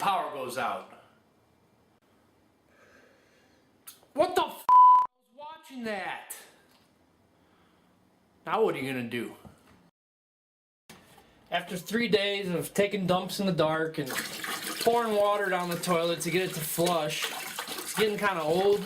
power goes out. What the f***? I was watching that. Now what are you gonna do? After 3 days of taking dumps in the dark and pouring water down the toilet to get it to flush, it's getting kind of old.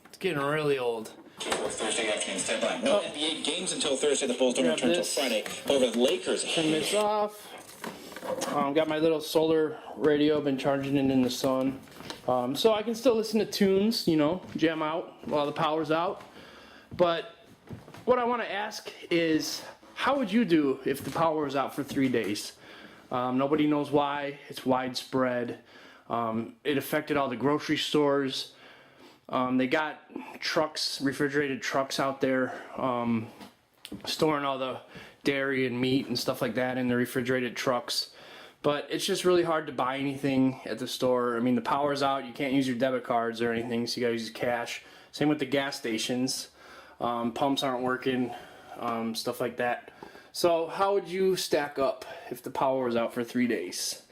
It's getting really old. Thursday afternoon's deadline. No NBA games until Thursday. The Bulls don't return until Friday. Over the Lakers. Turn this off. Got my little solar radio. Been charging it in the sun, so I can still listen to tunes. You know, jam out while the power's out. But what I want to ask is, how would you do if the power was out for 3 days? Nobody knows why. It's widespread. It affected all the grocery stores. They got trucks, refrigerated trucks out there, storing all the dairy and meat and stuff like that in the refrigerated trucks. But it's just really hard to buy anything at the store. I mean, the power's out, you can't use your debit cards or anything, so you gotta use cash. Same with the gas stations. Pumps aren't working, stuff like that. So how would you stack up if the power was out for 3 days?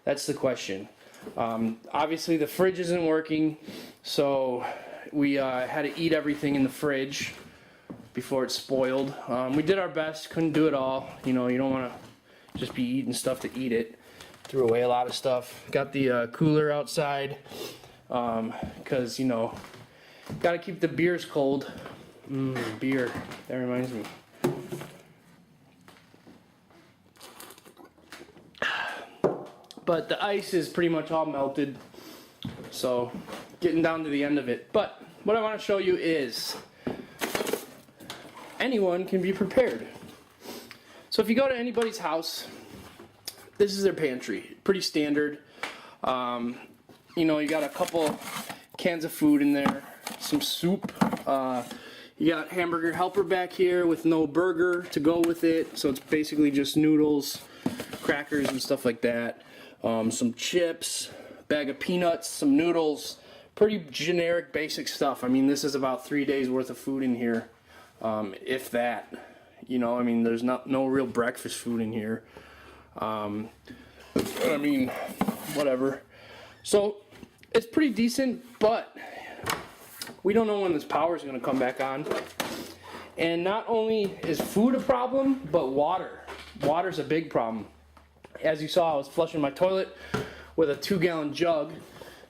That's the question. Obviously the fridge isn't working, so we had to eat everything in the fridge before it spoiled. We did our best, couldn't do it all. You know, you don't want to just be eating stuff to eat it. Threw away a lot of stuff. Got the cooler outside because, you know, got to keep the beers cold. Beer, that reminds me. But the ice is pretty much all melted, so getting down to the end of it. But what I want to show you is anyone can be prepared. So if you go to anybody's house, this is their pantry. Pretty standard. You know, you got a couple cans of food in there, some soup. You got hamburger helper back here with no burger to go with it. So it's basically just noodles, crackers and stuff like that. Some chips, bag of peanuts, some noodles. Pretty generic, basic stuff. I mean, this is about 3 days worth of food in here, if that. You know, I mean, there's no real breakfast food in here. I mean, whatever. So it's pretty decent, but we don't know when this power is going to come back on. And not only is food a problem, but water. Water's a big problem. As you saw, I was flushing my toilet with a 2-gallon jug.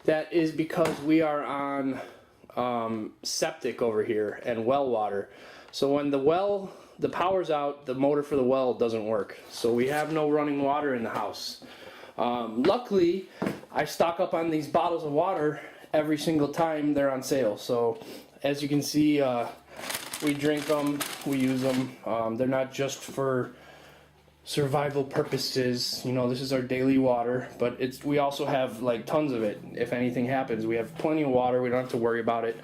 That is because we are on septic over here and well water. So when the power's out, the motor for the well doesn't work. So we have no running water in the house. Luckily, I stock up on these bottles of water every single time they're on sale. So as you can see, we drink them, we use them. They're not just for survival purposes. You know, this is our daily water, but we also have like tons of it. If anything happens, we have plenty of water. We don't have to worry about it.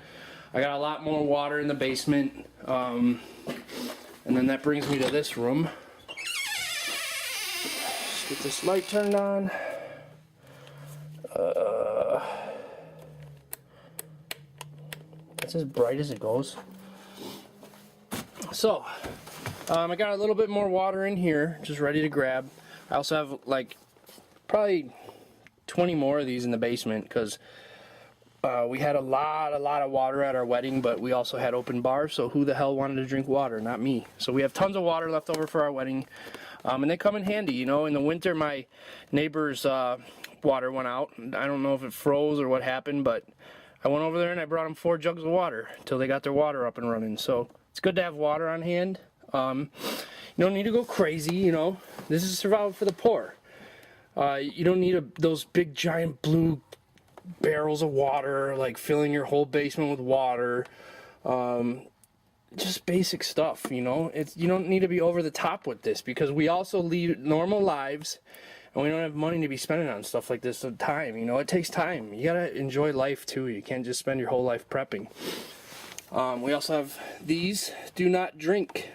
I got a lot more water in the basement. And then that brings me to this room. Let's get this light turned on. It's as bright as it goes. So, I got a little bit more water in here, just ready to grab. I also have like probably 20 more of these in the basement because we had a lot of water at our wedding, but we also had open bars, so who the hell wanted to drink water? Not me. So we have tons of water left over for our wedding, and they come in handy. You know, in the winter my neighbor's water went out. I don't know if it froze or what happened, but I went over there and I brought them 4 jugs of water until they got their water up and running. So it's good to have water on hand. You don't need to go crazy, you know. This is survival for the poor. You don't need those big giant blue barrels of water, like filling your whole basement with water. Just basic stuff, you know. You don't need to be over the top with this because we also lead normal lives and we don't have money to be spending on stuff like this all the time. You know, it takes time. You gotta enjoy life too. You can't just spend your whole life prepping. We also have these do not drink.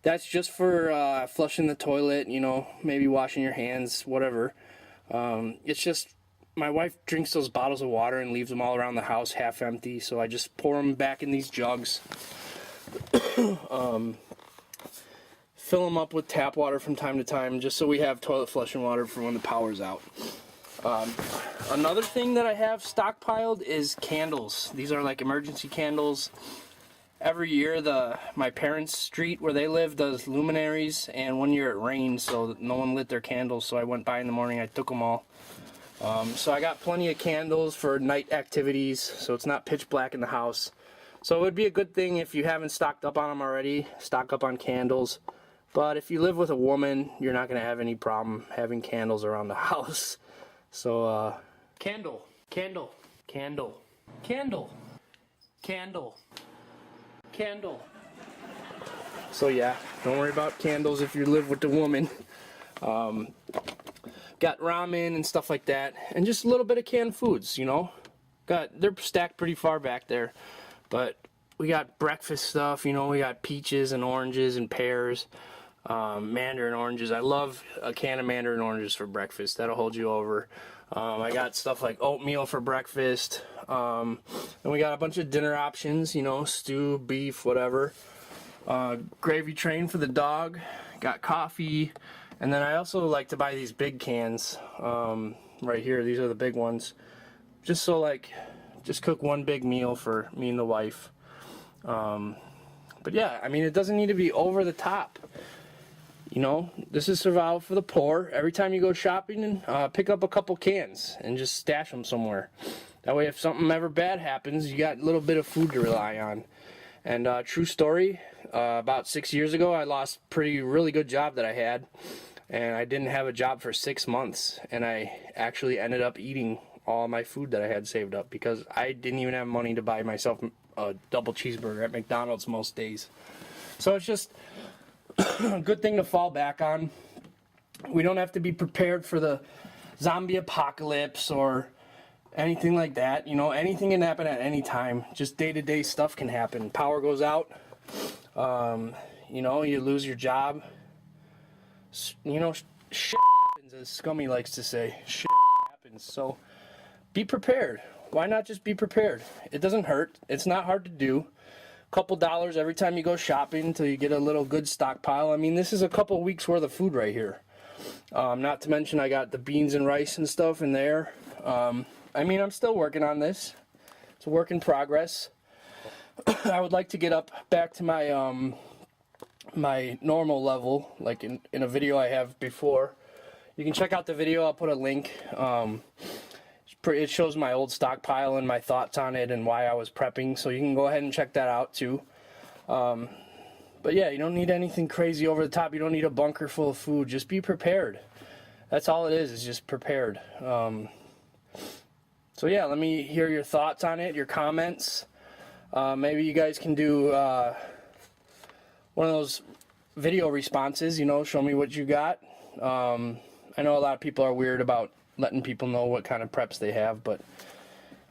That's just for flushing the toilet, you know, maybe washing your hands, whatever. It's just my wife drinks those bottles of water and leaves them all around the house half empty, so I just pour them back in these jugs. Fill them up with tap water from time to time, just so we have toilet flushing water for when the power's out. Another thing that I have stockpiled is candles. These are like emergency candles. Every year, my parents' street where they live does luminaries, and one year it rained, so no one lit their candles, so I went by in the morning, I took them all. So I got plenty of candles for night activities, so it's not pitch black in the house. So it would be a good thing if you haven't stocked up on them already, stock up on candles. But if you live with a woman, you're not going to have any problem having candles around the house. So, candle, candle, candle, candle, candle, candle. So yeah, don't worry about candles if you live with the woman. Got ramen and stuff like that, and just a little bit of canned foods, you know. They're stacked pretty far back there, but we got breakfast stuff, you know. We got peaches and oranges and pears, mandarin oranges. I love a can of mandarin oranges for breakfast. That'll hold you over. I got stuff like oatmeal for breakfast, and we got a bunch of dinner options, you know, stew, beef, whatever. Gravy train for the dog. Got coffee. And then I also like to buy these big cans right here. These are the big ones. Just so just cook one big meal for me and the wife. But yeah, I mean, it doesn't need to be over the top. You know, this is survival for the poor. Every time you go shopping, pick up a couple cans and just stash them somewhere. That way if something ever bad happens, you got a little bit of food to rely on. And true story, about 6 years ago, I lost a really good job that I had. And I didn't have a job for 6 months, and I actually ended up eating all my food that I had saved up because I didn't even have money to buy myself a double cheeseburger at McDonald's most days. So it's just a good thing to fall back on. We don't have to be prepared for the zombie apocalypse or anything like that. You know, anything can happen at any time. Just day-to-day stuff can happen. Power goes out. You know, you lose your job. You know, shit happens, as Scummy likes to say. Shit happens. So be prepared. Why not just be prepared? It doesn't hurt. It's not hard to do. A couple dollars every time you go shopping until you get a little good stockpile. I mean, this is a couple weeks worth of food right here. Not to mention I got the beans and rice and stuff in there. I mean, I'm still working on this. It's a work in progress. I would like to get back to my my normal level, like in a video I have before. You can check out the video. I'll put a link. It shows my old stockpile and my thoughts on it and why I was prepping, so you can go ahead and check that out too. But yeah, you don't need anything crazy over the top. You don't need a bunker full of food. Just be prepared. That's all it is just prepared. So yeah, let me hear your thoughts on it, your comments. Maybe you guys can do one of those video responses, you know, show me what you got. I know a lot of people are weird about letting people know what kind of preps they have, but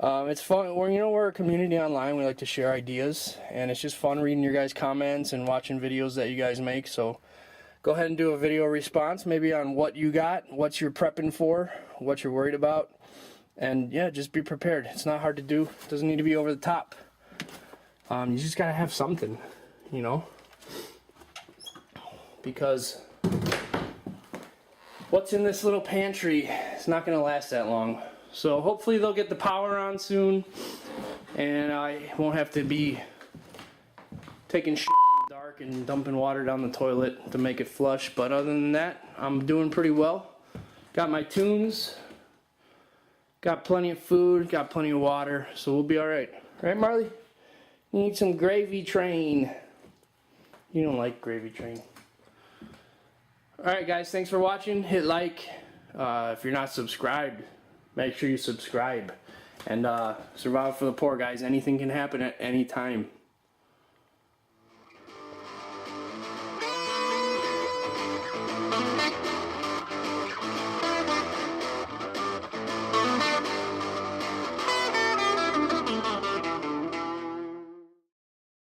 it's fun. We're a community online. We like to share ideas, and it's just fun reading your guys' comments and watching videos that you guys make. So go ahead and do a video response, maybe on what you got, what you're prepping for, what you're worried about, and yeah, just be prepared. It's not hard to do. It doesn't need to be over the top. You just gotta have something, you know, because what's in this little pantry is not going to last that long. So hopefully they'll get the power on soon, and I won't have to be taking shit in the dark and dumping water down the toilet to make it flush. But other than that, I'm doing pretty well. Got my tunes, got plenty of food, got plenty of water, so we'll be alright. Right, Marley? You need some gravy train. You don't like gravy train. Alright guys, thanks for watching. Hit like. If you're not subscribed, make sure you subscribe. And survival for the poor, guys. Anything can happen at any time.